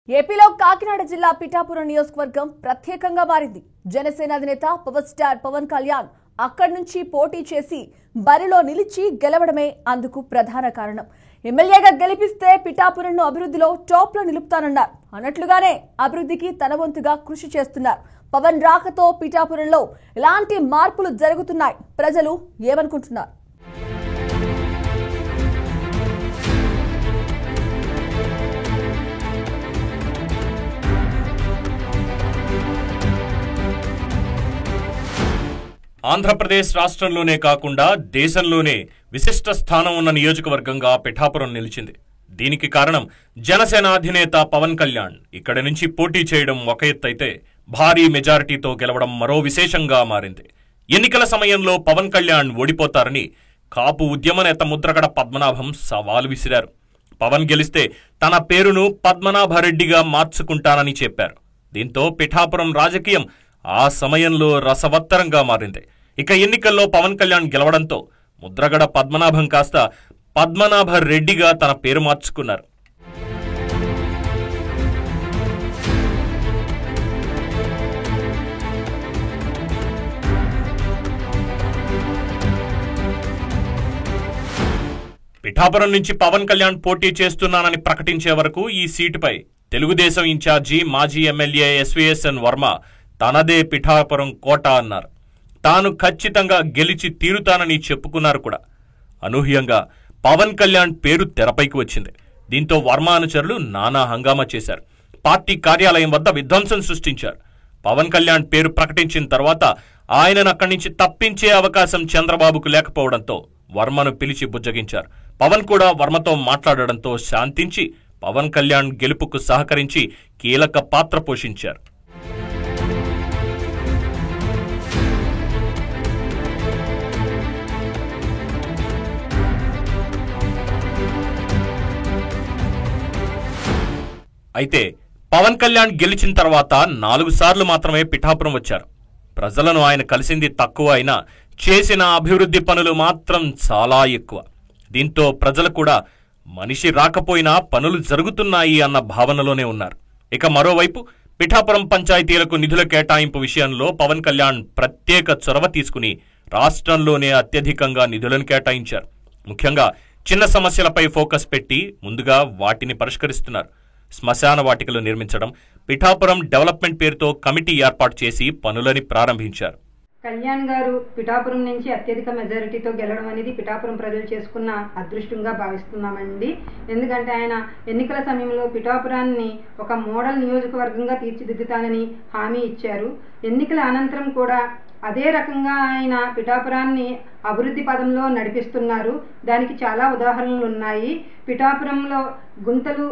ఏపీలో కాకినాడ జిల్లా పిఠాపురం నియోజకవర్గం ప్రత్యేకంగా మారింది. జనసేన అధినేత పవర్ స్టార్ పవన్ కళ్యాణ్ అక్కడి నుంచి పోటీ చేసి బరిలో నిలిచి గెలవడమే అందుకు ప్రధాన కారణం. ఎమ్మెల్యేగా గెలిపిస్తే పిఠాపురంను అభివృద్ధిలో టాప్ లో నిలుపుతానన్నారు. అన్నట్లుగానే అభివృద్ధికి తన వంతుగా కృషి చేస్తున్నారు. పవన్ రాకతో పిఠాపురంలో ఎలాంటి మార్పులు జరుగుతున్నాయి, ప్రజలు ఏమనుకుంటున్నారు? ఆంధ్రప్రదేశ్ రాష్ట్రంలోనే కాకుండా దేశంలోనే విశిష్ట స్థానం ఉన్న నియోజకవర్గంగా పిఠాపురం నిలిచింది. దీనికి కారణం జనసేన అధినేత పవన్ కళ్యాణ్ ఇక్కడి నుంచి పోటీ చేయడం ఒక ఎత్తైతే భారీ మెజారిటీతో గెలవడం మరో విశేషంగా మారింది. ఎన్నికల సమయంలో పవన్ కళ్యాణ్ ఓడిపోతారని కాపు ఉద్యమ నేత ముద్రగడ పద్మనాభం సవాల్ విసిరారు. పవన్ గెలిస్తే తన పేరును పద్మనాభరెడ్డిగా మార్చుకుంటానని చెప్పారు. దీంతో పిఠాపురం రాజకీయం ఆ సమయంలో రసవత్తరంగా మారింది. ఇక ఎన్నికల్లో పవన్ కళ్యాణ్ గెలవడంతో ముద్రగడ పద్మనాభం కాస్త పద్మనాభ రెడ్డిగా తన పేరు మార్చుకున్నారు. పిఠాపురం నుంచి పవన్ కళ్యాణ్ పోటీ చేస్తున్నానని ప్రకటించే వరకు ఈ సీటుపై తెలుగుదేశం ఇన్ఛార్జి మాజీ ఎమ్మెల్యే ఎస్వీఎస్ఎన్ వర్మ తనదే పిఠాపురం కోట అన్నారు. తాను ఖచ్చితంగా గెలిచి తీరుతానని చెప్పుకున్నారు కూడా. అనూహ్యంగా పవన్ కళ్యాణ్ పేరు తెరపైకి వచ్చింది. దీంతో వర్మ అనుచరులు నానా హంగామా చేశారు. పార్టీ కార్యాలయం వద్ద విధ్వంసం సృష్టించారు. పవన్ కళ్యాణ్ పేరు ప్రకటించిన తర్వాత ఆయనను అక్కడి నుంచి తప్పించే అవకాశం చంద్రబాబుకు లేకపోవడంతో వర్మను పిలిచి బుజ్జగించారు. పవన్ కూడా వర్మతో మాట్లాడడంతో శాంతించి పవన్ కళ్యాణ్ గెలుపుకు సహకరించి కీలక పాత్ర పోషించారు. అయితే పవన్ కళ్యాణ్ గెలిచిన తర్వాత 4 సార్లు మాత్రమే పిఠాపురం వచ్చారు. ప్రజలను ఆయన కలిసింది తక్కువ అయినా చేసిన అభివృద్ధి పనులు మాత్రం చాలా ఎక్కువ. దీంతో ప్రజలు కూడా మనిషి రాకపోయినా పనులు జరుగుతున్నాయి అన్న భావనలోనే ఉన్నారు. ఇక మరోవైపు పిఠాపురం పంచాయతీలకు నిధుల కేటాయింపు విషయంలో పవన్ కళ్యాణ్ ప్రత్యేక చొరవ తీసుకుని రాష్ట్రంలోనే అత్యధికంగా నిధులను కేటాయించారు. ముఖ్యంగా చిన్న సమస్యలపై ఫోకస్ పెట్టి ముందుగా వాటిని పరిష్కరిస్తున్నారు. శ్మశాన వాటికలు నిర్మించడం, పిఠాపురం డెవలప్మెంట్ పేరుతో కమిటీ ఏర్పాటు చేసి పనులని ప్రారంభించారు. కళ్యాణ్ గారు పిఠాపురం నుంచి అత్యధిక మెజారిటీతో గెలవడం అనేది పిఠాపురం ప్రజలు చేసుకున్న అదృష్టంగా భావిస్తున్నామండి. ఎందుకంటే ఆయన ఎన్నికల సమయంలో పిఠాపురాన్ని ఒక మోడల్ నియోజకవర్గంగా తీర్చిదిద్దుతానని హామీ ఇచ్చారు. ఎన్నికల అనంతరం కూడా అదే రకంగా ఆయన పిఠాపురాన్ని అభివృద్ధి పదంలో నడిపిస్తున్నారు. దానికి చాలా ఉదాహరణలు ఉన్నాయి. పిఠాపురంలో గుంతలు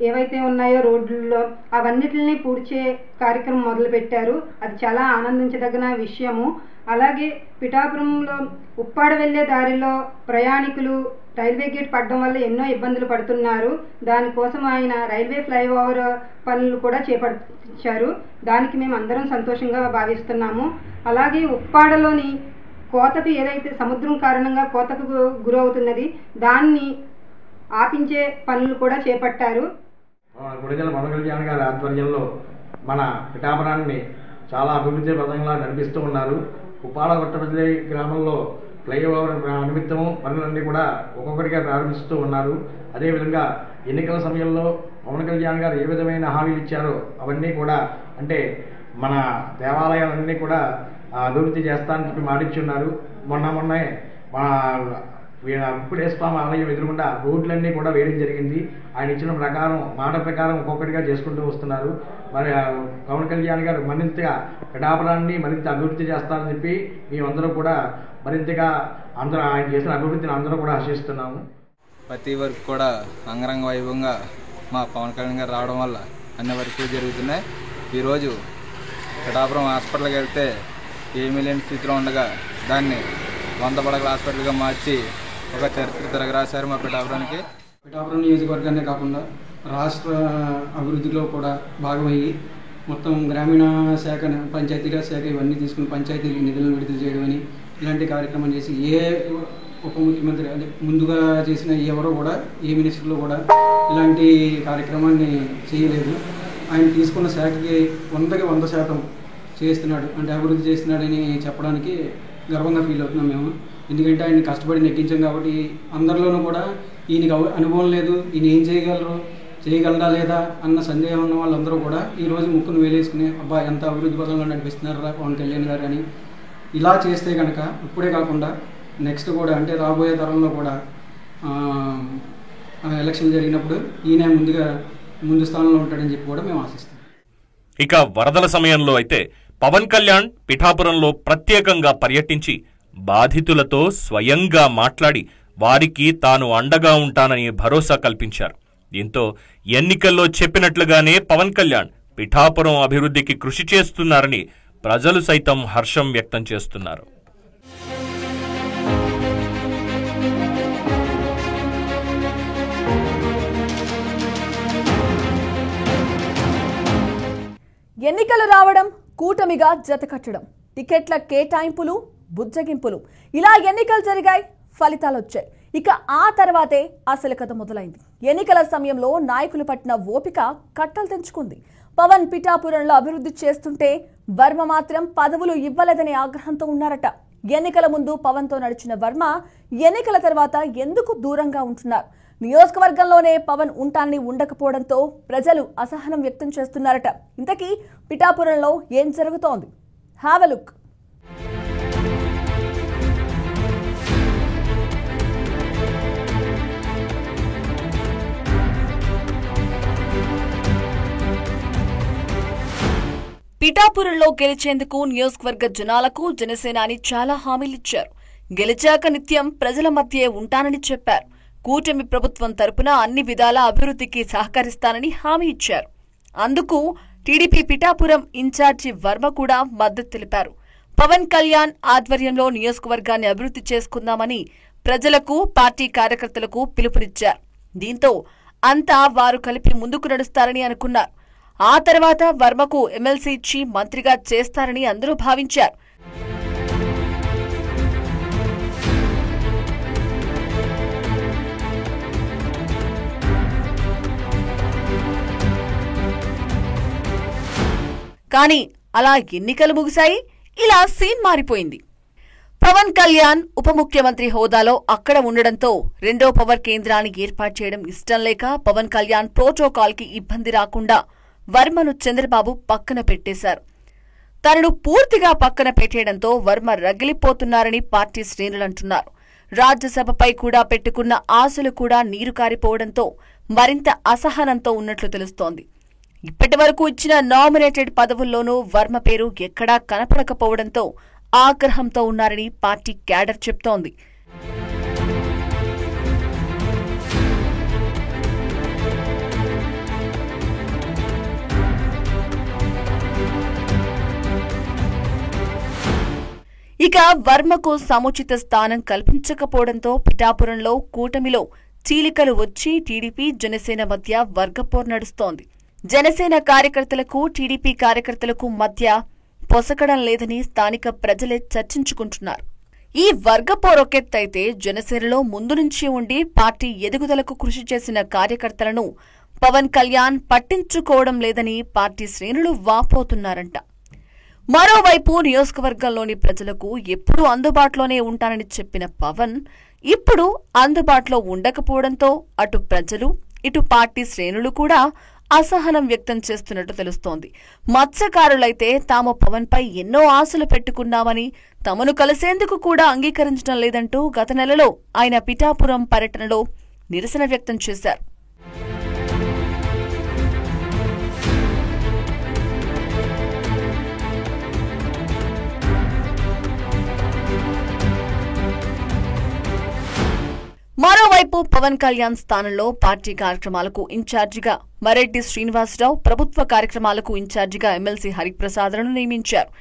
ఏవైతే ఉన్నాయో రోడ్లలో అవన్నిటిని పూడ్చే కార్యక్రమం మొదలుపెట్టారు. అది చాలా ఆనందించదగిన విషయము. అలాగే పిఠాపురంలో ఉప్పాడ వెళ్లే దారిలో ప్రయాణికులు రైల్వే గేట్ పడడం వల్ల ఎన్నో ఇబ్బందులు పడుతున్నారు. దానికోసం ఆయన రైల్వే ఫ్లైఓవర్ పనులు కూడా చేపట్టించారు. దానికి మేము అందరం సంతోషంగా భావిస్తున్నాము. అలాగే ఉప్పాడలోని కోతకు ఏదైతే సముద్రం కారణంగా కోతకు గురవుతున్నది దాన్ని ఆపించే పనులు కూడా చేపట్టారు. గుడిజల పవన్ కళ్యాణ్ గారి ఆధ్వర్యంలో మన పిఠాపురాన్ని చాలా అభివృద్ధి పదంగా నడిపిస్తూ ఉన్నారు. ఉప్పాడ కొట్టపల్లి గ్రామంలో ఫ్లైఓవర్ నిమిత్తము పనులన్నీ కూడా ఒక్కొక్కటిగా ప్రారంభిస్తూ ఉన్నారు. అదేవిధంగా ఎన్నికల సమయంలో పవన్ కళ్యాణ్ గారు ఏ విధమైన హామీలు ఇచ్చారో అవన్నీ కూడా, అంటే మన దేవాలయాలన్నీ కూడా అభివృద్ధి చేస్తానని చెప్పి మాటిచ్చున్నారు. మొన్నే మన వెంకటేశ్వర ఆలయం ఎదురుగుండా రోడ్లన్నీ కూడా వేయడం జరిగింది. ఆయన ఇచ్చిన మాట ప్రకారం ఒక్కొక్కటిగా చేసుకుంటూ వస్తున్నారు. మరి పవన్ కళ్యాణ్ గారు మరింతగా పిఠాపురాన్ని మరింత అభివృద్ధి చేస్తారని చెప్పి మేమందరూ కూడా మరింతగా అందరూ ఆయన చేసిన అభివృద్ధిని అందరూ కూడా ఆశిస్తున్నాము. ప్రతి వరకు కూడా అంగరంగ వైభవంగా మా పవన్ కళ్యాణ్ గారు రావడం వల్ల అన్ని వరకు జరుగుతున్నాయి. ఈరోజు పిఠాపురం హాస్పిటల్కి వెళ్తే ఏమీ లేని స్థితిలో ఉండగా దాన్ని 100 పడకల హాస్పిటల్గా మార్చి ఒక చరిత్ర తిరగరాశారు మా పిఠాపురానికి. పిఠాపురం నియోజకవర్గాన్ని కాకుండా రాష్ట్ర అభివృద్ధిలో కూడా భాగమయ్యి మొత్తం గ్రామీణ శాఖ, పంచాయతీరాజ్ శాఖ ఇవన్నీ తీసుకుని పంచాయతీలకు నిధులను విడుదల చేయడం అని ఇలాంటి కార్యక్రమం చేసి ఏ ఉప ముఖ్యమంత్రి అంటే ముందుగా చేసిన ఎవరో కూడా ఏ మినిస్టర్లు కూడా ఇలాంటి కార్యక్రమాన్ని చేయలేదు. ఆయన తీసుకున్న శాఖకి 100కి 100% చేస్తున్నాడు, అంటే అభివృద్ధి చేస్తున్నాడని చెప్పడానికి గర్వంగా ఫీల్ అవుతున్నాం మేము. ఎందుకంటే ఆయన కష్టపడి నెగ్గించాం కాబట్టి అందరిలోనూ కూడా ఈయనకి అనుభవం లేదు, ఈయన ఏం చేయగలరా లేదా అన్న సందేహం ఉన్న వాళ్ళందరూ కూడా ఈరోజు ముక్కును వేలేసుకుని అబ్బా ఎంత అభివృద్ధి పదంలో నడిపిస్తున్నారా పవన్ కళ్యాణ్ గారు అని. ఇలా చేస్తే కనుక ఇప్పుడే కాకుండా నెక్స్ట్ కూడా అంటే రాబోయే తరంలో కూడా ఎలక్షన్ జరిగినప్పుడు ఈయన ముందు స్థానంలో ఉంటాడని చెప్పి కూడా మేము ఆశిస్తాం. ఇక వరదల సమయంలో అయితే పవన్ కళ్యాణ్ పిఠాపురంలో ప్రత్యేకంగా పర్యటించి బాధితులతో స్వయంగా మాట్లాడి వారికి తాను అండగా ఉంటానని భరోసా కల్పించారు. దీంతో ఎన్నికల్లో చెప్పినట్లుగానే పవన్ కళ్యాణ్ పిఠాపురం అభివృద్ధికి కృషి చేస్తున్నారని ప్రజలు సైతం హర్షం వ్యక్తం చేస్తున్నారు. ఎన్నికలు రావడం, కూటమిగా జతకట్టడం, టికెట్ల కేటాయింపులు, బుజ్జగింపులు, ఇలా ఎన్నికలు జరిగాయి, ఫలితాలు వచ్చాయి. ఇక ఆ తర్వాతే అసలు కథ మొదలైంది. ఎన్నికల సమయంలో నాయకులు పట్టిన ఓపిక కట్టలు తెంచుకుంది. పవన్ పిఠాపురంలో అభివృద్ధి చేస్తుంటే వర్మ మాత్రం పదవులు ఇవ్వలేదనే ఆగ్రహంతో ఉన్నారట. ఎన్నికల ముందు పవన్తో నడిచిన వర్మ ఎన్నికల తర్వాత ఎందుకు దూరంగా ఉంటున్నారు? నియోజకవర్గంలోనే పవన్ ఉంటానని ఉండకపోవడంతో ప్రజలు అసహనం వ్యక్తం చేస్తున్నారట. ఇంతకీ పిఠాపురంలో ఏం జరుగుతోంది? Have a look. పిఠాపురంలో గెలిచేందుకు నియోజకవర్గ జనాలకు జనసేనాని చాలా హామీలిచ్చారు. గెలిచాక నిత్యం ప్రజల మధ్యే ఉంటానని చెప్పారు. కూటమి ప్రభుత్వం తరపున అన్ని విధాల అభివృద్ధికి సహకరిస్తానని హామీ ఇచ్చారు. అందుకు టీడీపీ పిఠాపురం ఇన్ఛార్జి వర్మ కూడా మద్దతు తెలిపారు. పవన్ కళ్యాణ్ ఆధ్వర్యంలో నియోజకవర్గాన్ని అభివృద్ధి చేసుకుందామని ప్రజలకు, పార్టీ కార్యకర్తలకు పిలుపునిచ్చారు. దీంతో అంతా వారు కలిపి ముందుకు నడుస్తారని అనుకున్నారు. ఆ తర్వాత వర్మకు ఎమ్మెల్సీ ఇచ్చి మంత్రిగా చేస్తారని అందరూ భావించారు. కానీ అలా ఎన్నికలు ముగిశాయి. ఇలా సీన్ మారిపోయింది. పవన్ కళ్యాణ్ ఉప ముఖ్యమంత్రి హోదాలో అక్కడ ఉండడంతో రెండో పవర్ కేంద్రాన్ని ఏర్పాటు చేయడం ఇష్టం లేక పవన్ కళ్యాణ్ ప్రోటోకాల్ కి ఇబ్బంది రాకుండా వర్మను చంద్రబాబు పక్కన పెట్టేశారు. తనను పూర్తిగా పక్కన పెట్టేయడంతో వర్మ రగిలిపోతున్నారని పార్టీ శ్రేణులంటున్నారు. రాజ్యసభపై కూడా పెట్టుకున్న ఆశలు కూడా నీరు కారిపోవడంతో మరింత అసహనంతో ఉన్నట్లు తెలుస్తోంది. ఇప్పటి వరకు ఇచ్చిన నామినేటెడ్ పదవుల్లోనూ వర్మ పేరు ఎక్కడా కనపడకపోవడంతో ఆగ్రహంతో ఉన్నారని పార్టీ క్యాడర్ చెప్తోంది. ఇక వర్మకు సముచిత స్థానం కల్పించకపోవడంతో పిఠాపురంలో కూటమిలో చీలికలు వచ్చి టీడీపీ, జనసేన మధ్య వర్గపోరు నడుస్తోంది. జనసేన కార్యకర్తలకు, టీడీపీ కార్యకర్తలకు మధ్య పొసకడం లేదని స్థానిక ప్రజలే చర్చించుకుంటున్నారు. ఈ వర్గపోరొకెత్తైతే జనసేనలో ముందు నుంచి ఉండి పార్టీ ఎదుగుదలకు కృషి చేసిన కార్యకర్తలను పవన్ కళ్యాణ్ పట్టించుకోవడం లేదని పార్టీ శ్రేణులు వాపోతున్నారంట. మరోవైపు నియోజకవర్గంలోని ప్రజలకు ఎప్పుడూ అందుబాటులోనే ఉంటానని చెప్పిన పవన్ ఇప్పుడు అందుబాటులో ఉండకపోవడంతో అటు ప్రజలు, ఇటు పార్టీ శ్రేణులు కూడా అసహనం వ్యక్తం చేస్తున్నట్టు తెలుస్తోంది. మత్స్యకారులైతే తాము పవన్ పై ఎన్నో ఆశలు పెట్టుకున్నామని, తమను కలిసేందుకు కూడా అంగీకరించడం లేదంటూ గత నెలలో ఆయన పిఠాపురం పర్యటనలో నిరసన వ్యక్తం చేశారు. మరోవైపు పవన్ కళ్యాణ్ స్థానంలో పార్టీ కార్యక్రమాలకు ఇన్ఛార్జిగా మరెడ్డి శ్రీనివాసరావు, ప్రభుత్వ కార్యక్రమాలకు ఇన్ఛార్జిగా ఎమ్మెల్సీ హరిప్రసాద్లను నియమించారు.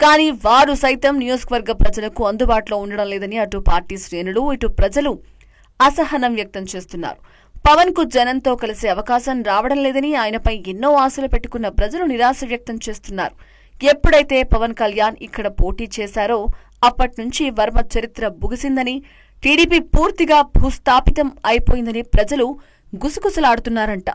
కానీ వారు సైతం నియోజకవర్గ ప్రజలకు అందుబాటులో ఉండడం లేదని అటు పార్టీ శ్రేణులు, ఇటు ప్రజలు అసహనం వ్యక్తం చేస్తున్నారు. పవన్ కు జనంతో కలిసే అవకాశం రావడం లేదని, ఆయనపై ఎన్నో ఆశలు పెట్టుకున్న ప్రజలు నిరాశ వ్యక్తం చేస్తున్నారు. ఎప్పుడైతే పవన్ కళ్యాణ్ ఇక్కడ పోటీ చేశారో అప్పట్నుంచి వర్మ చరిత్ర ముగిసిందని, టీడీపీ పూర్తిగా భూస్థాపితం అయిపోయిందని ప్రజలు గుసగుసలాడుతున్నారంట.